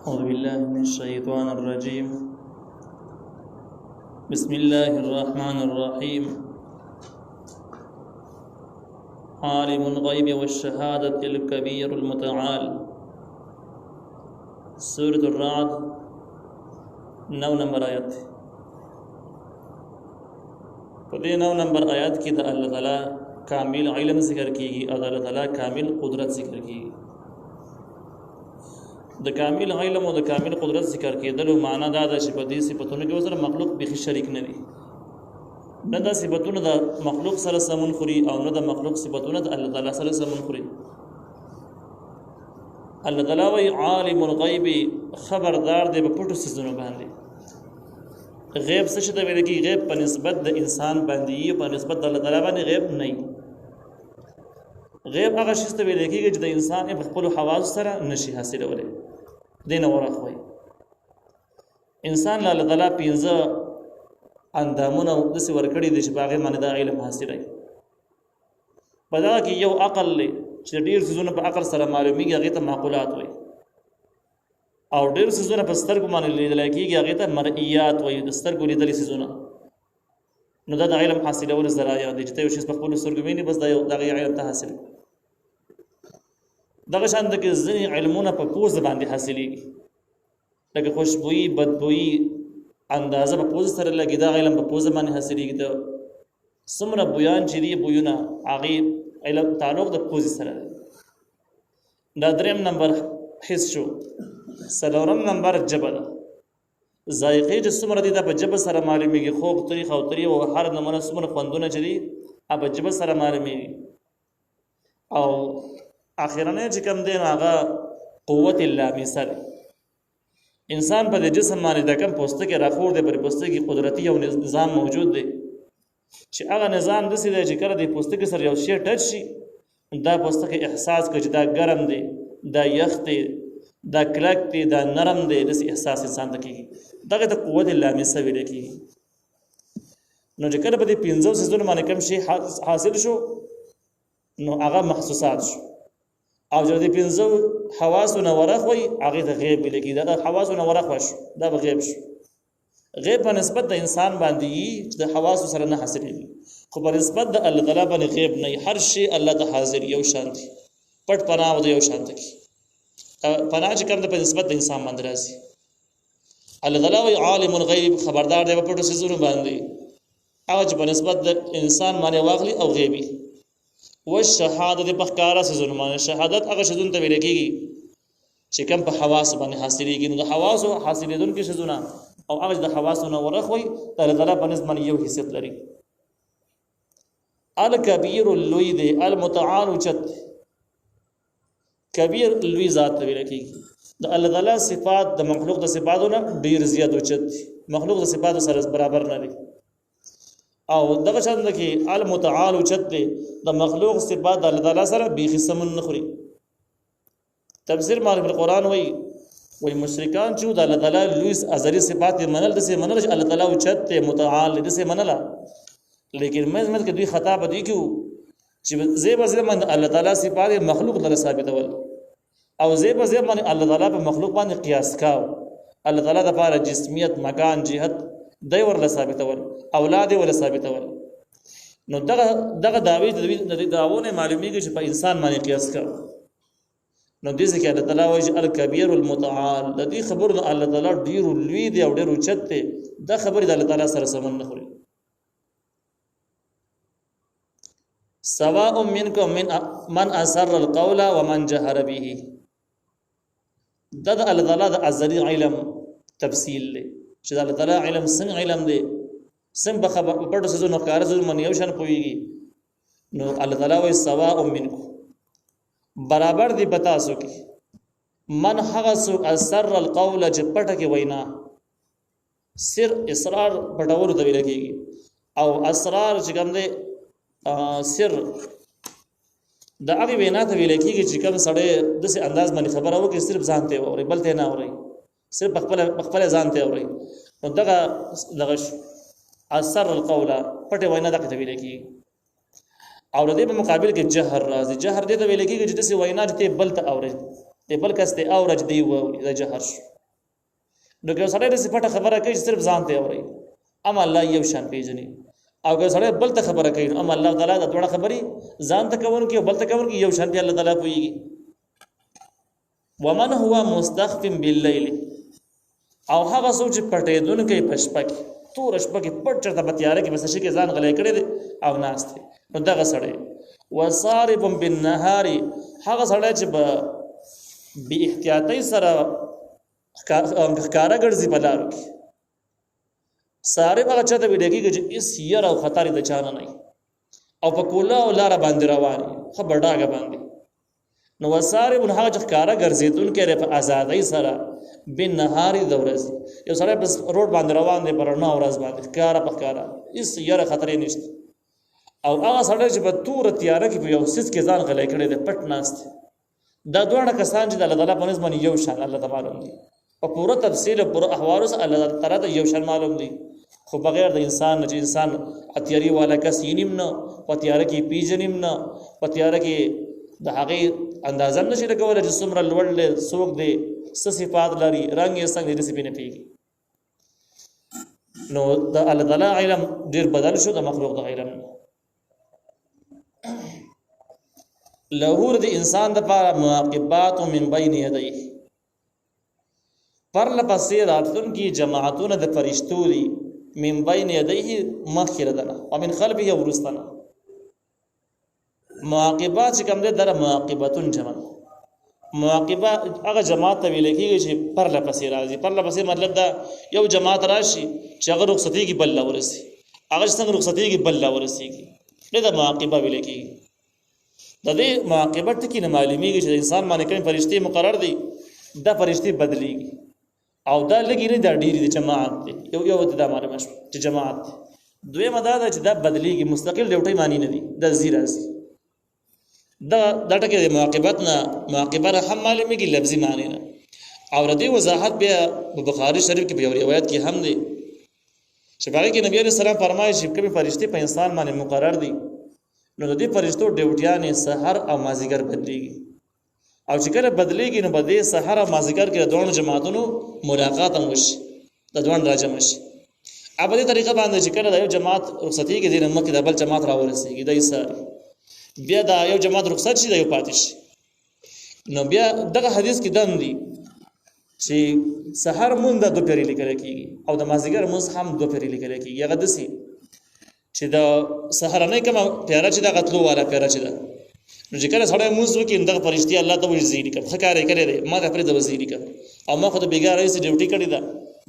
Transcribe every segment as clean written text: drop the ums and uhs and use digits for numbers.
أعوذ بالله من الشيطان الرجيم. بسم الله الرحمن الرحيم. عالم الغيب والشهادة الكبير المتعال. سورة الرعد 9 نمبر آیت. په دې 9 نمبر آیات کې د الله تعالی کامل علم ذکر کیږي او د الله تعالی کامل قدرت ذکر کیږي. د کامل علم او د کامل قدرت ذکر کېدلو معنا دا ده چې په دې صفاتونو کې وسره مخلوق به شریک نه وي. نه دا صفاتونه د مخلوق سره سمون خوري او نه د مخلوق صفاتونه د الله تعالی سره سمون خوري. الله تعالی وی عالم الغیب، خبردار دی په پټو سيزونو باندې. غیب څه شته ویل کی؟ غیب په نسبت د انسان باندې په نسبت د الله تعالی باندې غیب نه. غیب هغه شی ته ویل کېږي چې د انسان په خپل حواس سره نشي حاصلولی. دین ورخوي انسان له الله تعالی 15 اندامونه د څه ورکړي د شپاغه باندې د علم حاصلای. په دا کې یو عقل لري چې ډیر څه په عقل سره معلومیږي، هغه ته معقولات وایي، او ډیر څه په سترګو باندې لیدل کېږي، هغه ته مرئیات وایي، د سترګو لیدل څه. نو دا د علم حاصلول ذرایع دي چې ته یو شی په خپل سترګو ویني، بس دا یو دغه علم ته حاصل. دغه شان د کې ځینې علمونه په پوز باندې حاصلېږي، لکه خوشبوئی، بدبوئی، اندازه په پوز سره لګي، دا علم په پوز باندې حاصلېږي. د څومره بویان چې دی بویونه هغه علم تعلق د پوز سره دی. دا 3 نمبر حس شو. 4 نمبر جبه ده. ذایقې چې څومره دي دا په جبه سره معلومیږي، خوږ طریق او طریق او هر نمونه څومره خوندونه چې دي په جبه سره معلومیږي. او اخیرنه چې کوم دی هغه قوت اللامسه دی. انسان په جسم باندې د کوم پوستکی راخور دی، پر پوستکی قدرتي او نظام موجود دی چې هغه نظام د سیده چې کړه د پوستکی سره یو شی ټچ شي، دا پوستکی احساس کوي چې دا ګرم دی، دا یخ دی، دا کلک دی، دا نرم دی. د احساس انسان ته کیږي، دغه ته قوت اللامسه ویل کیږي. نو چې کله په دې 15 سيزونو باندې کوم شی حاصل شو، نو هغه محسوسات شو. او چې دې 15 حواسونه ورخوي، هغه ته غیب ویل کیږي. دا حواسونه ورخوي شو، دا به غیب شو. غیب په نسبت د انسان باندې چې د حواس سره نه حاصلېږي، خو په نسبت د الله تعالی باندې غیب نه. هر شی الله ته حاضر یو شانتي، پټ پناه د یو شانتي کی پناه چې کوم د په نسبت د انسان باندې راځي. الله تعالی وی عالم الغیب، خبردار دی په پټو سيزونو باندې، هغه چې په نسبت د انسان باندې واغلي او غیبي. والشهادت په ښکارا سيزونو باندې. شهادت هغه شذون ته ویل کېږي چې کوم په حواس باندې حاصلېږي. نو د حواسو حاصلېدونکو شذونه او هغه د حواسونو ورخوي، الله تعالی په نسبت یو حیثیت لري. الکبیر اللوی دی، المتعال چت. کبیر لوی ذات ویل کېږي. د الله تعالی صفات د مخلوق د صفاتو نه ډیر زیات اوچت، مخلوق د صفاتو سره برابر نه دي. او دغه څنګه کې المتعال اوچت دی، د مخلوق صفات د الله تعالی سره به قسم نه خوري. تفسیر مالک القرآن وی مشرکان چې د الله تعالی لوی ازلی صفات منل، د سه منل چې الله تعالی اوچت دی، متعال د سه منل. لیکن مزمت کې دوی خطا بدی کیو چې زیب زمن الله تعالی صفات مخلوق له ثابتول، او زیب زمن الله تعالی په مخلوق باندې قیاس کاو. الله تعالی د لپاره جسمیت، مکان، جهت دی ورله ثابتول، اولاد ورله ثابتول. نو دغه دعوی د دعوونه معلومیږي چې په انسان باندې قیاس کاو. نو دې ځکه الله تعالی وایي الکبیر المتعال. د دې خبرو الله تعالی ډیر لوی دی او ډیر اوچت دی. دا خبره د الله تعالی سره سمون نه خوري. سواء منکم من اسر القول ومن جهر به. دا الله تعالی د ازلی علم تفصیل دی چې الله تعالی علم څنګه علم دی، څنګه په خبر په پټو سيزونو ښکار سيزونو باندې یو شان پويږي. نو الله تعالی وایي سواء منکم، برابر دی پتا سو کی من هغه سو اسر القول چې پټه کې وینا. سر اصرار پټول ته ویل کېږي، او اسرار چې کوم دی سر د هغه وینا ته ویل کېږي چې کوم سړی د څه انداز باندې خبره وکړي، صرف ځان ته اوري، بل ته نه اوري، صرف خپل ځان ته اوري. نو دغه اسر القول پټه وینا دغه ته ویل کېږي. او د دې په مقابل کې جهر راځي. جهر دې ته ویل کېږي چې د څه وینا ته بل ته اوري، ته بل کس ته اورج دی و د جهر شو. نو که سړی داسې پټه خبره کوي چې صرف ځان ته اوري اما الله یو شان پیژني او که سړی بل ته خبره کوي اما الله تعالی د دوړه خبري ځان ته کوونکی او بل ته کوونکی یو شان دی الله تعالی پوهیږي ومن هو مستخف بالليل او هغه څوک چې پټېدونکی په شپه کې تور شپه کې پټ چرته په تیاره کې بس شي کې ځان غلی کړی دی او ناست دی نو دغه سړی وصارب بالنهار هغه سړی چې به بې احتیاطۍ سره ښکاره ګرځي په لارو کې صارب هغه چاته ویل کېږي چې هېڅ یره او خطر د چا نه او په کوله او لاره باندې روان وي ښه بډاګه باندې نو وصارب هغه چې ښکاره ګرځېدونکی دی په ازادۍ سره بالنهار د ورځې یو سړی بس روډ باندې روان دی په رڼا ورځ باندې ښکاره په ښکاره هېڅ یره خطرې نشته او هغه سړی چې په توره تیاره کې په یو څیز کې ځان غلی کړی دی پټ ناست دا دواړه کسان چې د الله تعالی په نظم باندې یو شان الله ته معلوم دي په پوره تفصیل او پوره احوالو سره الله تعالی ته یو شان معلوم دي خو بغیر د انسان نه چې انسان اتیاري والا کس یې نه په تیاره کې پیژنیم نه په تیاره کې د هغې اندازه نشي لګولی چې څومره لوړ دی څوک دی څه صفات لري رنګ یې څنګه دی داسې پې نه پوهېږي نو د الله تعالی علم ډېر بدل شو د مخلوق د علم له د انسان دپاره معاقبات من بین یدیه پرله پسې راتلونکي جماعتونه د فرشتو دي من بین یدیه مخکې له دنه او من خلفه وروسته نه معاقبات چې کوم دی دره معاقبتون جمع معاقبه هغه جماعت ته ویل کېږي چې پرله پسې راځي پرله پسې مطلب دا یو جماعت راشي چې هغه رخصتېږي بل له ورسي هغه چې څنګه رخصتېږي بل له ورسېږي دې ته معاقبه ویل کېږي د دې معاقبت ټکي نه معلومیږي چې انسان باندې کوم فرشتې مقرر دي دا فرشتې بدلیږي او دا لږې نه دا ډېرې دي جماعت دی یو ته دا معلومه شوه چې جماعت دی دویمه دا ده چې دا بدلیږي مستقل ډیوټۍ معنی نه دي دا ځي راځي دا ټکي د معاقبت نه معاقبه نه هم معلومیږي لفظي معنی نه او د دې وضاحت بیا په بخاري شریف کې په یو روایت کې هم دی چې په هغې کې نبي علیه السلام فرمایي چې کومې فرشتې په انسان باندې مقرر دي نو د دې فرشتو ډیوټیانې سحر او مازدیګر بدلیږي او چې کله بدلیږي نو په دې سحر او مازدیګر کې د دواړو جماعتونو ملاقات هم وشي د دواړو راجمع شي او په دې طریقه باندې چې کله د یو جماعت رخصتېږي دې نه مخکې د بل جماعت راورسېږي دی ساري بیا دا یو جماعت رخصت شي دا یو پاتې شي نو بیا دغه حدیث کې دم دي چې سحر مونږ د دوه پیرې لیکل کېږي او د مازدیګر مونږ هم دوه پیرې لیکل کېږي هغه داسې چې د سحرنۍ کومه پیاره چې د غتلو والا پیاره چې ده نو چې کله سړی مونځ وکړي نو دغه فرشتې الله ته وایي زه یې لیکم ښه کار یې کړی دی ما ته پرېږده به زه یې لیکم او ما خو د بېګا رئیس ډیوټي کړې ده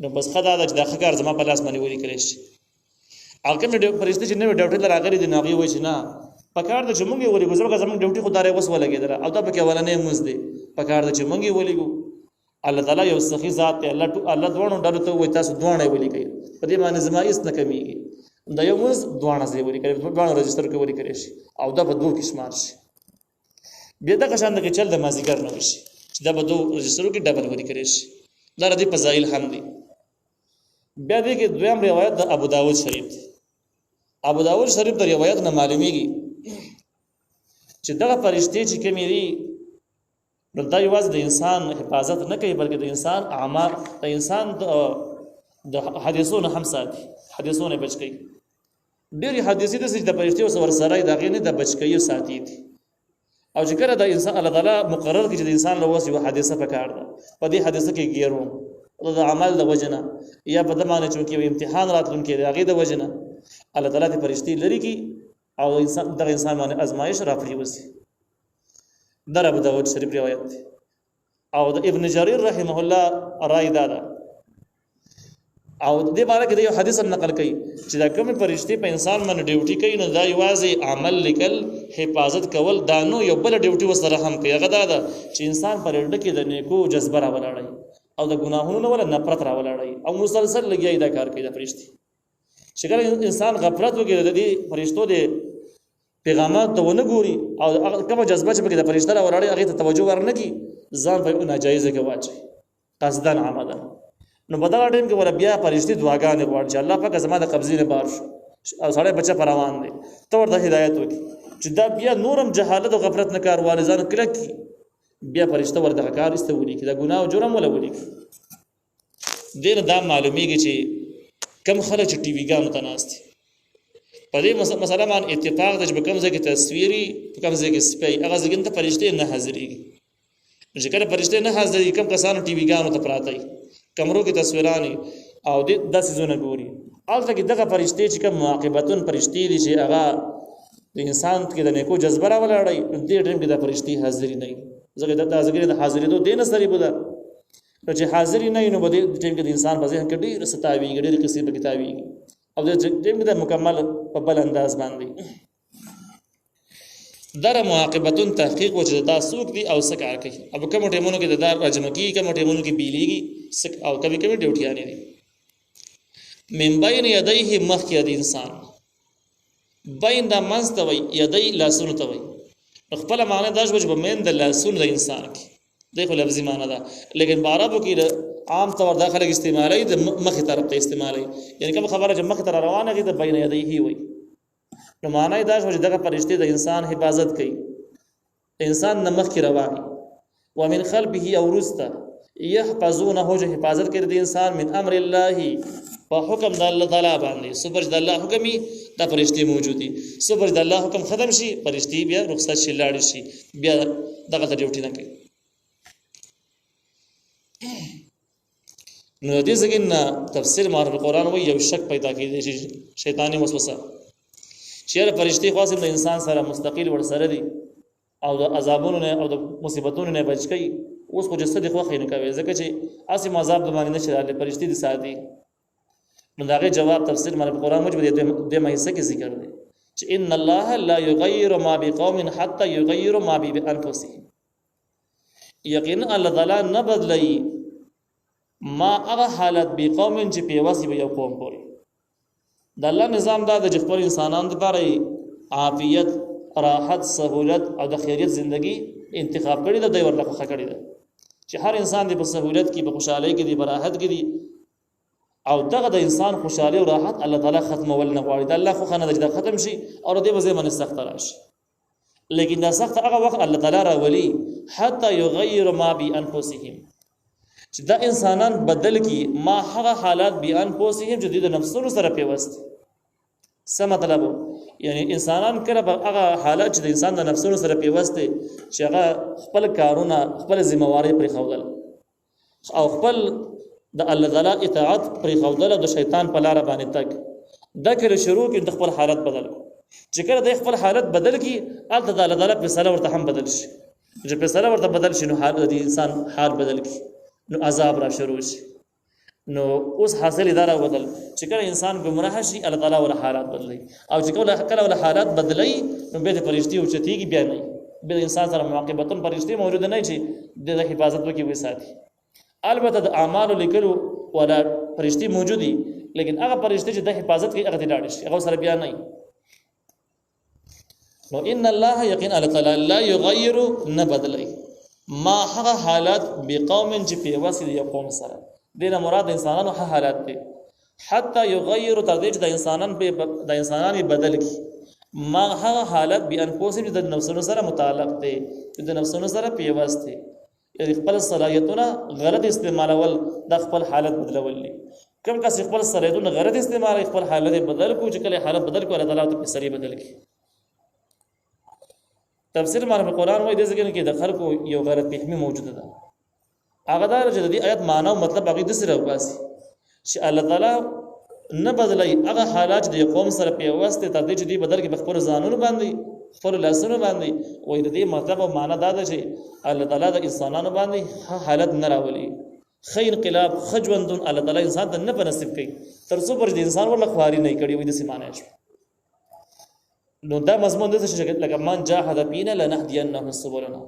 نو بس ښه دا ده چې دا ښه کار زما په لاس باندې ولیکلی شي او کومې فرشتې چې نوې ډیوټۍ ته راغلي دي نو هغې وایي چې نه په کار ده چې مونږ یې ولیږو ځکه زموږ ډیوټي خو دا اوس ولګېدله او دا پکې اولنی مونځ دی په کار ده چې مونږ یې ولیږو الله تعالی یو سخي ذات دی الله دواړو ډلو ته وایي تاسو دواړه یې ولیکئ په دې باندې زما هېڅ نه کمیږي دا یو مونځ دواړه ځای ولیکلی دواړو رجسټر کې ولیکلی شي او دا په دوو کې شمار شي بیا دغه شان دغه چل د مازدیګر نه وشي چې دا به دوو رجسټرو کې ډبل ولیکلی شي دا د دې فضایل هم دي بیا دې کې دویم روایت د ابو داود شریف دی ابو داود شریف د روایت نه معلومیږي چې دغه فرشتې چې کومې دي نو دا یوازې د انسان حفاظت نه کوي بلکې د انسان اعمال د انسان د حدیثونو هم ساتي حدیثونه بچ کوي ډېرې حدیثې داسې چې د فرشتې ورسره د هغې نه د بچ کوي او ساتي دي او چې کله د انسان الله تعالی مقرر کړي چې د انسان له وس یوه حادثه پکار ده په دې حادثه کې ګیر وم د عمل د وجه نه یا په ده باندې چونکې یو امتحان راتلونکی دی هغې د وجه نه الله تعالی دې فرشتې لرې کړي او دغه انسان باندې ازمایش راپرېوځي دا ابو داود شریف روایت دی او د ابن جریر رحمه الله رای دا ده او د دې باره کې د یو حدیث هم نقل کوي چې دا کومې فرشتې په انسان باندې ډیوټي کوي نو دا یوازې عمل لیکل حفاظت کول دا نو یو بله ډیوټي ورسره هم کوي هغه دا ده چې انسان پر زړه کې د نیکو جذبه راولاړوي او د ګناهونو نه ولا نفرت راولاړوي او مسلسل لګیا دا کار کوي د فرشتې چې کله انسان غفلت وکړي د دې فرشتو د پیغامات ته ونه ګوري او کومه جذبه چې پکې د فرشته راولاړي هغې ته توجه ورنه کړي ځان په یو ناجایزه کې واچوي قصدا عمدا نو په دغه ټایم کې ور بیا فرشتې دعاګانې غواړي چې الله پاک زما د قبضې نه بار شو او سړی بچه پر روان دی ته ورته هدایت وکړي چې دا بیا نورم جهالت او غفلت نه کار والدان کلک بیا فرشته ور دغه کار ایسته ولیکي دا ګناه او جرم ولا ولیکي دې نه دا معلومیږي چې کم خلک چې ټي وي ګانو ته ناست دي په دې مسله باندې اتفاق دی چې په کوم ځای کې تصویري په کوم ځای کې سپی هغه ځای ته فرشتې نه حاضرېږي چې کله فرشتې نه حاضرېږي کم کسانو ټي وي ګانو ته پراته وي کمرو کې تصویرانې او دا څیزونه ګوري هلته کې دغه فرشتې چې کوم معاقبتون فرشتې دي چې هغه د انسان کې د نیکو جذبه راولاړوي دې ټایم کې دا فرشتې حاضرې نه وي ځکه دا ځای د حاضرېدو دې نه سرې بوده نو چې حاضرې نه وي نو به دې ټایم کې د انسان په ذهن کې ډېر څه تاویږي ډېرې قصې پکې تاویږي او د ټیم کې د مکمل په بل انداز باندې در معاقبتون تحقیق وجه دا څوک دي او څه کار کوي او کوم ټیمونو کې د دار راجم کی کوم ټیمونو کې بیلیږي او کبي کبي ډیوټیانې دي من بین یدیه مخکې د انسان بین دا منځ ته وي یدی لاسونو ته وي خپل معنی دا شوه چې په من د لاسونو د انسان کې دغه لفظي معنی ده لیکن عربو کې عام طور داخله استعمالي د مخ طرف ته استعمالي یعنی کوم خبره چې مخ طرف روانه کې د بین یدیه وي نو معنی دا شوه چې دغه فرشتي د انسان حفاظت کوي انسان نه مخ کې روان ومن خلفه او رسته يحفظونه جو حفاظت کوي د انسان من امر الله په حکم د الله تعالی باندې سپرج د الله حکمي دا فرشتي موجودي سپرج د الله حکم ختم شي فرشتي بیا رخصت شي لاړ شي بیا دغه ډیوټي نه کوي نو دې ځکه تفسیر معرفت قرآن وایي یو شک پیدا کیږي چې شیطانی وسوسه چیرې فرشتي خاصه د انسان سره مستقیل ور سره دي او د عذابونو نه او د مصیبتونو نه بچ کی اوس خو جسد خو خې نه کوي ځکه چې اسې عذاب د باندې نشي راځي فرشتي دي ساتي نو داغه جواب تفسیر معرفت قرآن موږ د مېسه کې ذکر دي چې ان الله لا یغیر ما بقوم حتى یغیر ما بانفسهم یقینا الله تعالی نه بدلای ما هغه حالت به قوم چې پیواسي به یو قوم پوري د الله نظام دا د خپل انسانانو لپاره عافیت راحت سہولت او د خیریت ژوندۍ انتخاب کړی دا د ورته خو کړی دا چې هر انسان دی په سہولت کې په خوشحالۍ کې دی په راحت کې دی او دغه د انسان خوشحالي او راحت الله تعالی ختمول نه غواړي د الله خو خنه د ختم شي او د دې وځي من سخت راشي لیکن دا سخت هغه وخت الله تعالی را ولي حتی یغیر ما بانفسهم چې دا انسانان بدل کی ما هغه حالات بیان پوسهم چې د نفسونو سره پیوست څه مطلب یعنی انسانان کله هغه حالات چې د انسان د نفسونو سره پیوست چې هغه خپل کارونه خپل ذمہواری پر خوندل او خپل د الله تعالی اطاعت پر خوندل د شیطان په لار باندې تک دا کله شروع کې د خپل حالت بدل چې کله د خپل حالت بدل کی الله تعالی په سره ورته هم بدل شي چې په سره ورته بدل شي نو حال د انسان حال بدل کی نو عذاب را شروع شي نو اوس حاصل اداره بدل چې کله انسان گمراه شي الله تعالی ول حالات بدلي او چې کله ول حالات بدلي نو به فرشتي او چتيږي بیا نه به انسان سره معاقبتون فرشتي موجود نه شي د حفاظت وکي وي ساتي البته د اعمال لیکلو ولا فرشتي موجودي لیکن هغه فرشتي چې د حفاظت کې هغه لاړ شي هغه سره بیا نه نو ان الله یقین الله تعالی لا یغیر نبدلی ما هغه حالات بقوم چې په واسطه یو قوم سره دینه مراد انسانانو حالات دي حتی یغیر تدریج د انسانان بدل کی ما هغه حالات به انفسهم د نفسونو سره متعلق دي د نفسونو سره په واسطه یعنی خپل صلاحیتونه غلط استعمالول د خپل حالت بدلول دي کوم کس خپل صلاحیتونه غلط استعمال خپل حالت بدل کو چې کله حالت بدل کو الله تعالی ته سری بدل کی تفسیر معرفت قرآن وایي د ځکه کې د خلکو یو غلط فهمي موجوده ده هغه دا چې د دې آیت معنی او مطلب هغه د سره واسي چې الله تعالی نه بدلای هغه حالات د قوم سره په واسطه تر دې چې دی بدل کې بخبر ځانونو باندې خپل لاسونو باندې وایي د دې مطلب او معنی دا ده چې الله تعالی د انسانانو باندې حالت نه راولي خیر انقلاب خجوندون الله تعالی انسان ته نه بنصیب کوي تر څو پر د انسان ورله خواري نه کړي وي د سیمانه شي نو دا مضمون د څه شي لکه من جاهد فينا لنهدينه سبلنا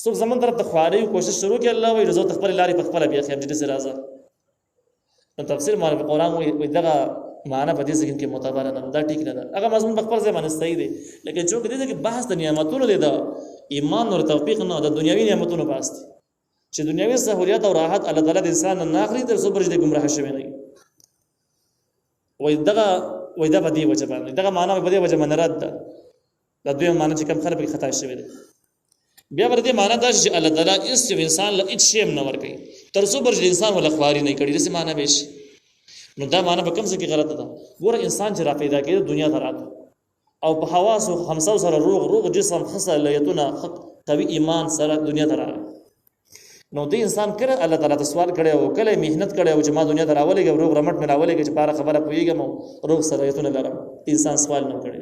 څوک زمون طرف ته خواري کوشش شروع کړي الله وي رضا خپل لارې په خپل بیا خیم دې سره راځه نو تفسیر معرفت قرآن وایي دغه معنی په دې ځکه کې معتبر نه دا ټیک نه ده هغه مضمون په خپل ځای باندې صحیح دی لیکن چې دې کې بحث د نعمتونو دی دا ایمان او توفیق نه د دنیوي نعمتونو بحث دی چې دنیوي سہولیت او راحت الله تعالی د انسان نه اخلي تر څو برج د گمراه شوی نه وایي دغه وای دا په دې وجه باندې دغه معنا په دې وجه باندې رد ده د دوی معنا چې کم خلک خطا شوی دي بیا ور دې معنا دا چې الله تعالی اس انسان له هیڅ شی نه ور کوي تر څو برج انسان ولا خواري نه کړي دسه معنی به شي نو دا معنی به کوم څه کې غلطه ده ګوره انسان چې را پیدا کېده دنیا ته راته او په حواس او خمسو سره روغ جسم خصلتونه قوي ایمان سره دنیا ته راغی نو دې انسان کړه الله تعالی ته سوال کړي او کله مهنت کړي او چې ما دنیا ته راولېږم روغ رمټ مې راولېږم چې بار خبره پوېږم او روغ صلاحیتونه لرم انسان سوال نه کړي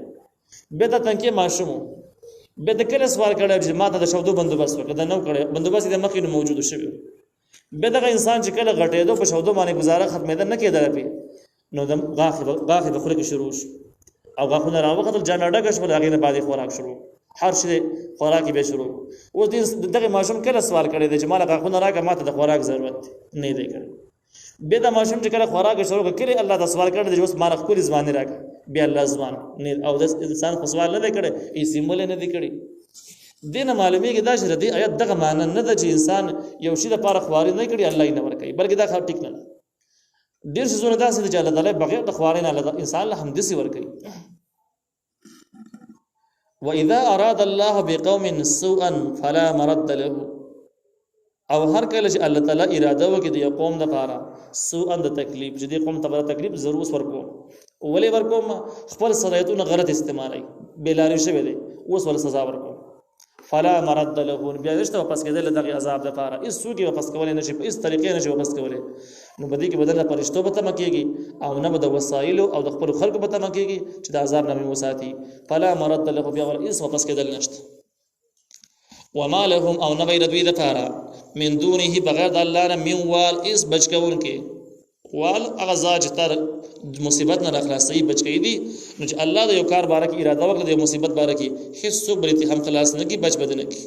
به دا تنکي ماشوم به د کله سوال کړي چې ما ته د شودو بندوبست وکړه دا نو کړي بندوبست د مخې موجود شوی به دا انسان چې کله غټېدو په شودو باندې گزاره ختمېده نه کېدل پی نو د غاخه د خلک شروع او غاخونه راوخدل جانډه کښ ول هغه نه بعد خوراک شروع هر شي خوراکي به شروع اوس دغه ماشوم کله سوال کړي چې مال غاخونه راکه ماته د خوراک ضرورت نه دی کړي به دا ماشوم چې کله خوراک شروع کړي الله د سوال کړي چې اوس مال خپل ځواني راکه بیا الله ځوان نه او د انسان خو سوال نه کړي ای سیمول نه دی کړي دینه معلومیږي دا چې د آیت دغه معنی نه ده چې انسان یو شی د پاره خواري نه کړي الله یې نه ورکړي بلکې دا خاطر ټیک نه ډیر څه زونه داسې چې الله تعالی بغیر د خواري نه انسان له هم دسي ورکړي واذا اراد الله بقوم سوءا فلا مرد له او هر کله چې الله تعالی اراده وکړي د قوم لپاره سوءا د تکلیف چې د قوم ته تکلیف ضرور ورکو ولې ورکوم خپل صلاحیتونه غلط استعمالي بلاري شوی دی اوس ول سزا ورکو فلا مرد له بیا نشته واپس کېدل دغه عذاب لپاره هیڅ څوک واپس کولای نشي په هیڅ طریقې نشي واپس کولای نو بدی کې بدل پرشتو به تم کېږي او نه د وسایل او د خپل خلق به تم کېږي چې د عذاب نه وساتي فلا مرد له بیا هیڅ واپس کېدل نشته وما لهم او نه بیر دوی لپاره من دونه بغیر د الله نه من وال اس بچ کول کې وال اغزاج تر مصیبت نه خلاصي بچ کی دي نو چې الله د یو کار باره کې اراده وکړي د مصیبت باره کې هیڅ څوک بلته هم خلاص نه کی بچ بدنه کی